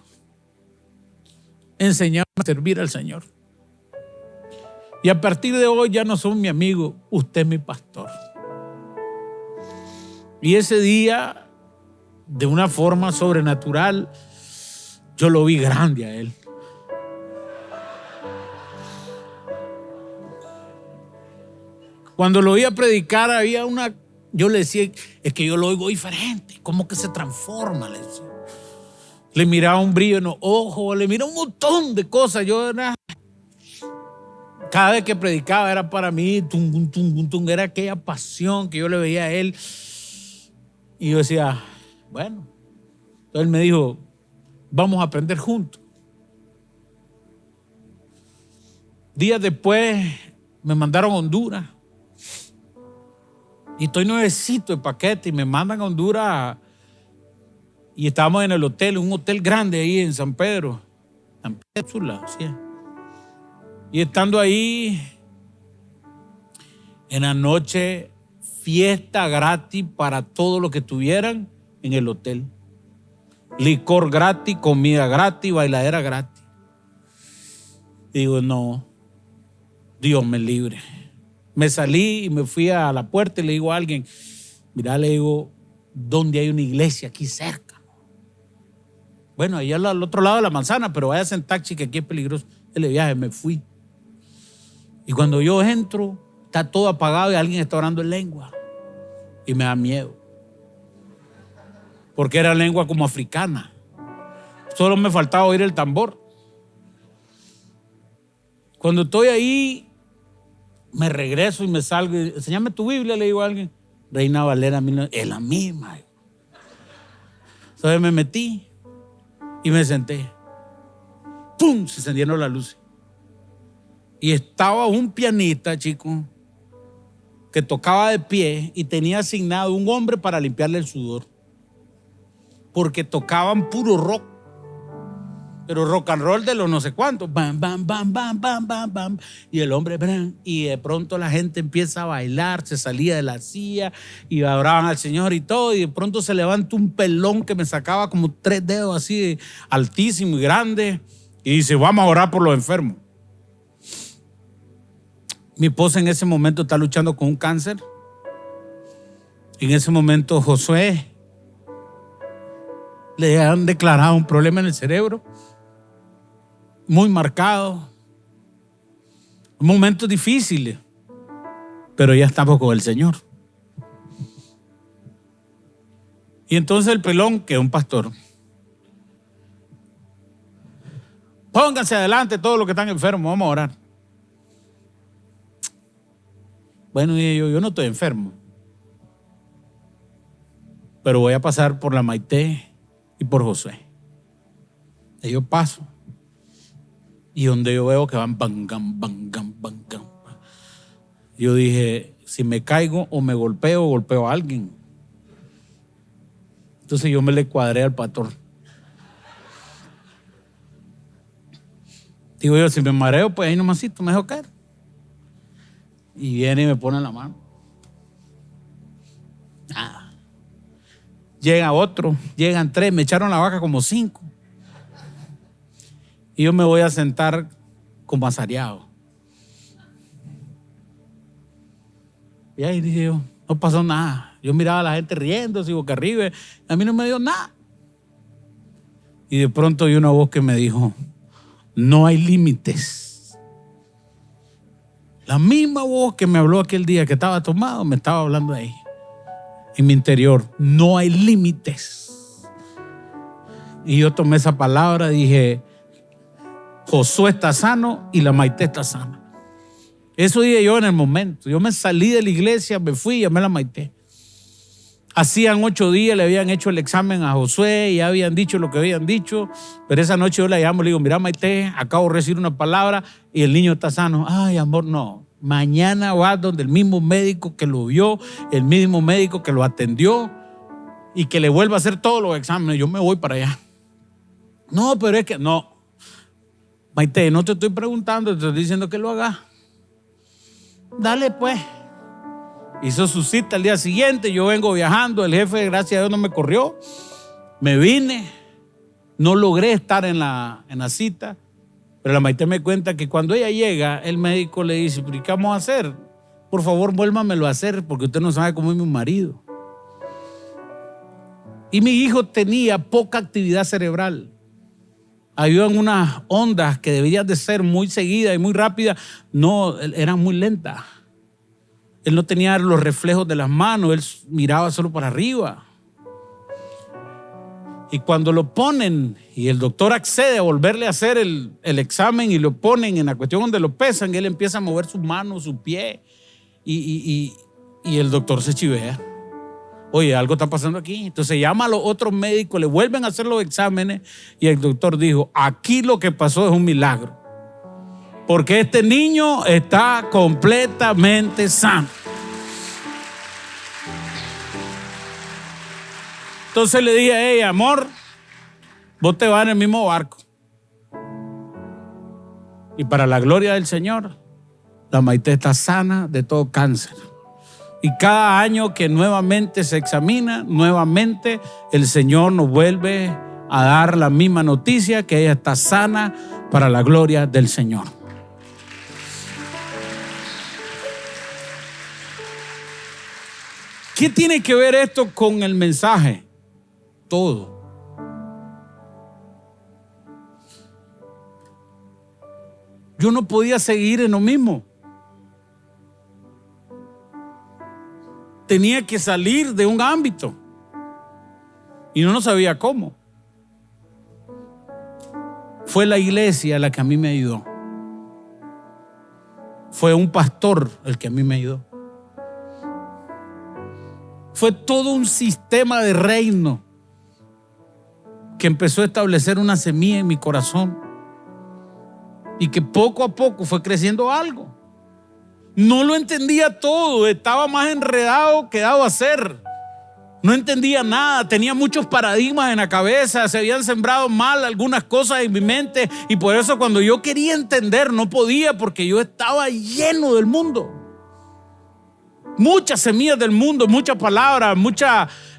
enséñame a servir al Señor. Y a partir de hoy ya no son mi amigo, usted es mi pastor. Y ese día, de una forma sobrenatural, yo lo vi grande a él. Cuando lo oía predicar, había yo le decía, es que yo lo oigo diferente, como que se transforma, le decía. Le miraba un brillo en los ojos, le miraba un montón de cosas. Cada vez que predicaba era para mí, era aquella pasión que yo le veía a él. Y yo decía, bueno. Entonces él me dijo, vamos a aprender juntos. Días después me mandaron a Honduras. Y estoy nuevecito de paquete y me mandan a Honduras. Y estábamos en el hotel, un hotel grande ahí en San Pedro. San Pedro Sula, sí. Y estando ahí, en la noche, fiesta gratis para todos los que estuvieran en el hotel. Licor gratis, comida gratis, bailadera gratis. Digo, no, Dios me libre. Me salí y me fui a la puerta y le digo a alguien, mira, le digo, ¿dónde hay una iglesia aquí cerca? Bueno, allá al otro lado de la manzana, pero váyase en taxi que aquí es peligroso. El viaje, me fui. Y cuando yo entro, está todo apagado y alguien está orando en lengua. Y me da miedo. Porque era lengua como africana. Solo me faltaba oír el tambor. Cuando estoy ahí, me regreso y me salgo. Y, enséñame tu Biblia, le digo a alguien. Reina Valera, es la misma. Entonces me metí y me senté. ¡Pum! Se encendieron las luces. Y estaba un pianista, chico, que tocaba de pie y tenía asignado un hombre para limpiarle el sudor. Porque tocaban puro rock. Pero rock and roll de los no sé cuántos. Bam, bam, bam, bam, bam, bam, bam. Y el hombre, bam, y de pronto la gente empieza a bailar, se salía de la silla y adoraban al Señor y todo. Y de pronto se levanta un pelón que me sacaba como 3 dedos así, altísimo y grande. Y dice, vamos a orar por los enfermos. Mi esposa en ese momento está luchando con un cáncer. En ese momento Josué le han declarado un problema en el cerebro muy marcado. Momentos difíciles, pero ya estamos con el Señor. Y entonces el pelón, que es un pastor, pónganse adelante todos los que están enfermos, vamos a orar. Bueno, yo no estoy enfermo, pero voy a pasar por la Maite y por Josué. Y yo paso. Y donde yo veo que van bangam, bangam, bangam. Yo dije, si me caigo o me golpeo a alguien. Entonces yo me le cuadré al pastor. Digo yo, si me mareo, pues ahí nomasito me dejo caer. Y viene y me pone la mano. Nada. Llega otro, llegan 3, me echaron la vaca como 5. Y yo me voy a sentar como azareado. Y ahí dije yo, no pasó nada. Yo miraba a la gente riéndose, boca arriba. A mí no me dio nada. Y de pronto oí una voz que me dijo, no hay límites. La misma voz que me habló aquel día que estaba tomado, me estaba hablando ahí. En mi interior, no hay límites. Y yo tomé esa palabra y dije, Josué está sano y la Maite está sana. Eso dije yo en el momento. Yo me salí de la iglesia, me fui y llamé a la Maite. Hacían 8 días, le habían hecho el examen a Josué y ya habían dicho lo que habían dicho. Pero esa noche yo la llamo y le digo, mira Maite, acabo de recibir una palabra y el niño está sano. Ay, amor, no. Mañana vas donde el mismo médico que lo vio, el mismo médico que lo atendió y que le vuelva a hacer todos los exámenes. Yo me voy para allá. No, pero es que no. Maite, no te estoy preguntando, te estoy diciendo que lo hagas. Dale pues. Hizo su cita al día siguiente, yo vengo viajando, el jefe, gracias a Dios, no me corrió. Me vine, no logré estar en la cita, pero la Maite me cuenta que cuando ella llega, el médico le dice, ¿pero qué vamos a hacer? Por favor, vuélvamelo a hacer, porque usted no sabe cómo es mi marido. Y mi hijo tenía poca actividad cerebral. Habían unas ondas que deberían de ser muy seguidas y muy rápidas, no, eran muy lentas. Él no tenía los reflejos de las manos, él miraba solo para arriba. Y cuando lo ponen y el doctor accede a volverle a hacer el examen y lo ponen en la cuestión donde lo pesan, él empieza a mover sus manos, su pie y el doctor se chivea. Oye, algo está pasando aquí. Entonces llama a los otros médicos, le vuelven a hacer los exámenes y el doctor dijo, aquí lo que pasó es un milagro. Porque este niño está completamente sano. Entonces le dije a ella, amor, vos te vas en el mismo barco. Y para la gloria del Señor, la Maite está sana de todo cáncer. Y cada año que nuevamente se examina, nuevamente el Señor nos vuelve a dar la misma noticia, que ella está sana para la gloria del Señor. ¿Qué tiene que ver esto con el mensaje? Todo. Yo no podía seguir en lo mismo. Tenía que salir de un ámbito y no sabía cómo. Fue la iglesia la que a mí me ayudó. Fue un pastor el que a mí me ayudó. Fue todo un sistema de reino que empezó a establecer una semilla en mi corazón y que poco a poco fue creciendo algo. No lo entendía todo, estaba más enredado que dado a hacer. No entendía nada, tenía muchos paradigmas en la cabeza, se habían sembrado mal algunas cosas en mi mente y por eso cuando yo quería entender no podía, porque yo estaba lleno del mundo. Muchas semillas del mundo, muchas palabras, muchos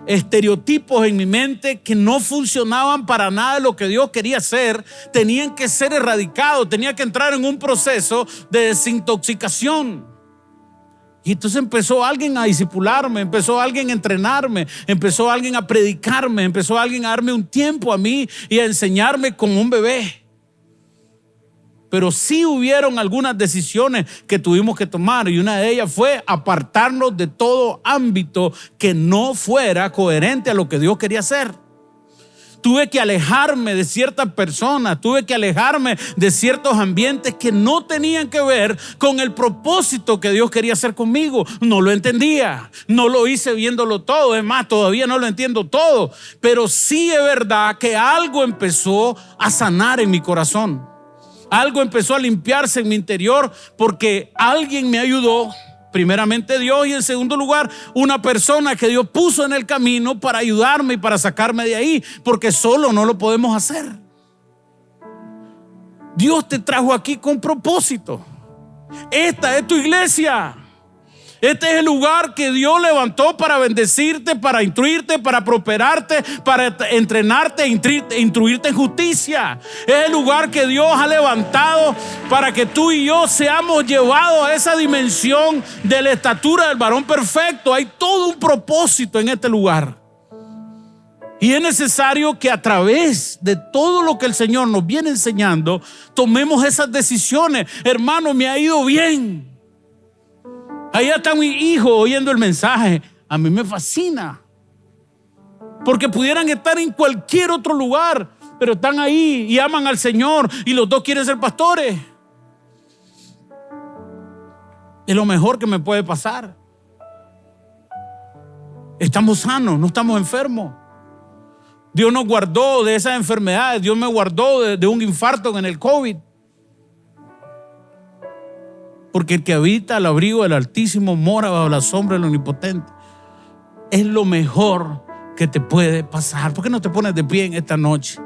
estereotipos en mi mente que no funcionaban para nada de lo que Dios quería hacer. Tenían que ser erradicados, tenía que entrar en un proceso de desintoxicación. Y entonces empezó alguien a discipularme, empezó alguien a entrenarme, empezó alguien a predicarme, empezó alguien a darme un tiempo a mí y a enseñarme como un bebé. Pero sí hubieron algunas decisiones que tuvimos que tomar y una de ellas fue apartarnos de todo ámbito que no fuera coherente a lo que Dios quería hacer. Tuve que alejarme de ciertas personas, tuve que alejarme de ciertos ambientes que no tenían que ver con el propósito que Dios quería hacer conmigo. No lo entendía, no lo hice viéndolo todo, es más, todavía no lo entiendo todo, pero sí es verdad que algo empezó a sanar en mi corazón. Algo empezó a limpiarse en mi interior porque alguien me ayudó Primeramente Dios, y en segundo lugar una persona que Dios puso en el camino para ayudarme y para sacarme de ahí, porque solo no lo podemos hacer. Dios te trajo aquí con propósito. Esta es tu iglesia. Este es el lugar que Dios levantó para bendecirte, para instruirte, para prosperarte, para entrenarte, instruirte en justicia. Es el lugar que Dios ha levantado para que tú y yo seamos llevados a esa dimensión de la estatura del varón perfecto. Hay todo un propósito en este lugar. Y es necesario que a través de todo lo que el Señor nos viene enseñando, tomemos esas decisiones. Hermano, me ha ido bien. Allá está mi hijo oyendo el mensaje. A mí me fascina. Porque pudieran estar en cualquier otro lugar, pero están ahí y aman al Señor y los dos quieren ser pastores. Es lo mejor que me puede pasar. Estamos sanos, no estamos enfermos. Dios nos guardó de esas enfermedades. Dios me guardó de un infarto en el COVID. Porque el que habita al abrigo del Altísimo mora bajo la sombra del Omnipotente. Es lo mejor que te puede pasar. ¿Por qué no te pones de pie en esta noche?